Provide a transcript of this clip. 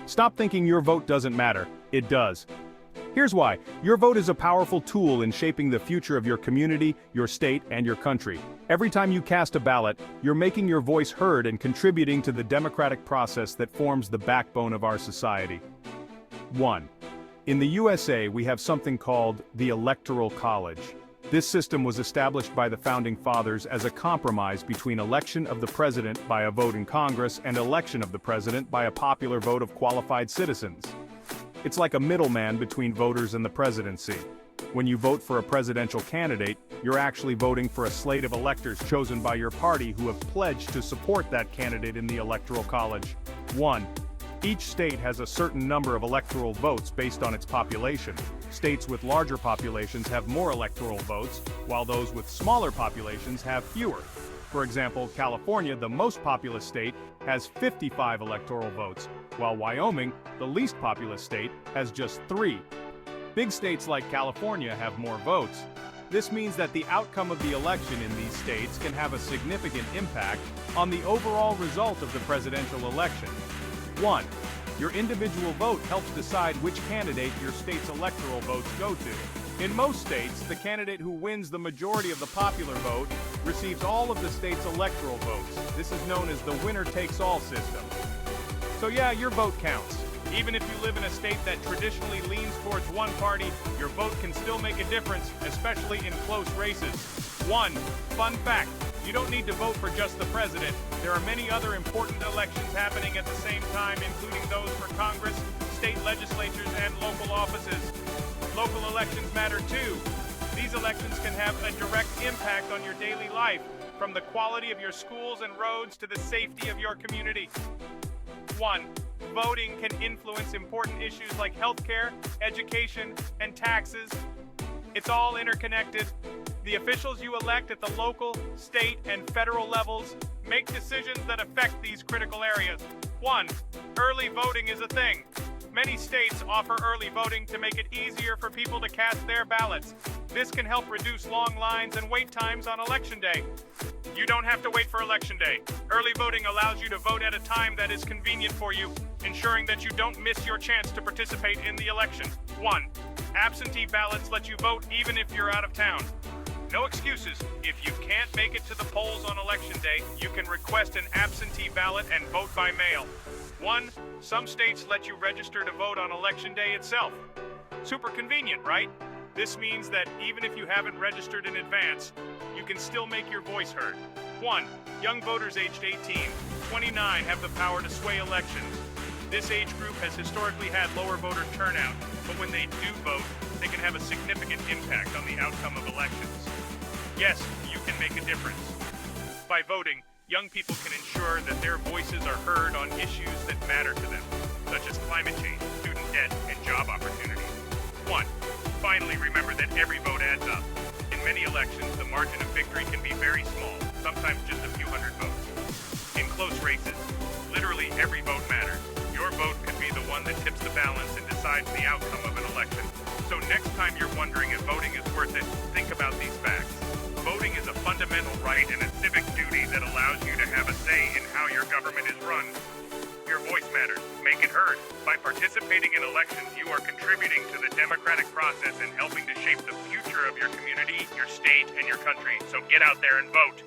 Stop thinking your vote doesn't matter. It does. Here's why. Your vote is a powerful tool in shaping the future of your community, your state, and your country. Every time you cast a ballot, you're making your voice heard and contributing to the democratic process that forms the backbone of our society. 1. In the USA, we have something called the Electoral College. This system was established by the Founding Fathers as a compromise between election of the president by a vote in Congress and election of the president by a popular vote of qualified citizens. It's like a middleman between voters and the presidency. When you vote for a presidential candidate, you're actually voting for a slate of electors chosen by your party who have pledged to support that candidate in the Electoral College. 1. Each state has a certain number of electoral votes based on its population. States with larger populations have more electoral votes, while those with smaller populations have fewer. For example, California, the most populous state, has 55 electoral votes, while Wyoming, the least populous state, has just 3. Big states like California have more votes. This means that the outcome of the election in these states can have a significant impact on the overall result of the presidential election. 1. Your individual vote helps decide which candidate your state's electoral votes go to. In most states, the candidate who wins the majority of the popular vote receives all of the state's electoral votes. This is known as the winner-takes-all system. So yeah, your vote counts. Even if you live in a state that traditionally leans towards one party, your vote can still make a difference, especially in close races. 1. Fun fact. You don't need to vote for just the president. There are many other important elections happening at the same time, including those for Congress, state legislatures, and local offices. Local elections matter too. These elections can have a direct impact on your daily life, from the quality of your schools and roads to the safety of your community. 1. Voting can influence important issues like healthcare, education, and taxes. It's all interconnected. The officials you elect at the local, state, and federal levels make decisions that affect these critical areas. 1. Early voting is a thing. Many states offer early voting to make it easier for people to cast their ballots. This can help reduce long lines and wait times on Election Day. You don't have to wait for Election Day. Early voting allows you to vote at a time that is convenient for you, ensuring that you don't miss your chance to participate in the election. 1. Absentee ballots let you vote even if you're out of town. No excuses. If you can't make it to the polls on Election Day, you can request an absentee ballot and vote by mail. 1. Some states let you register to vote on Election Day itself. Super convenient, right? This means that even if you haven't registered in advance, you can still make your voice heard. 1. Young voters aged 18, 29 have the power to sway elections. This age group has historically had lower voter turnout, but when they do vote, they can have a significant impact on the outcome of elections. Yes, you can make a difference. By voting, young people can ensure that their voices are heard on issues that matter to them, such as climate change, student debt, and job opportunities. 1. Finally, remember that every vote adds up. In many elections, the margin of victory can be very small, sometimes just a few hundred votes. In close races, literally every vote matters. Your vote could be the one that tips the balance and decides the outcome of an election. So next time you're wondering if voting is worth it, think about these facts. Voting is a fundamental right and a civic duty that allows you to have a say in how your government is run. Your voice matters. Make it heard. By participating in elections, you are contributing to the democratic process and helping to shape the future of your community, your state, and your country. So get out there and vote.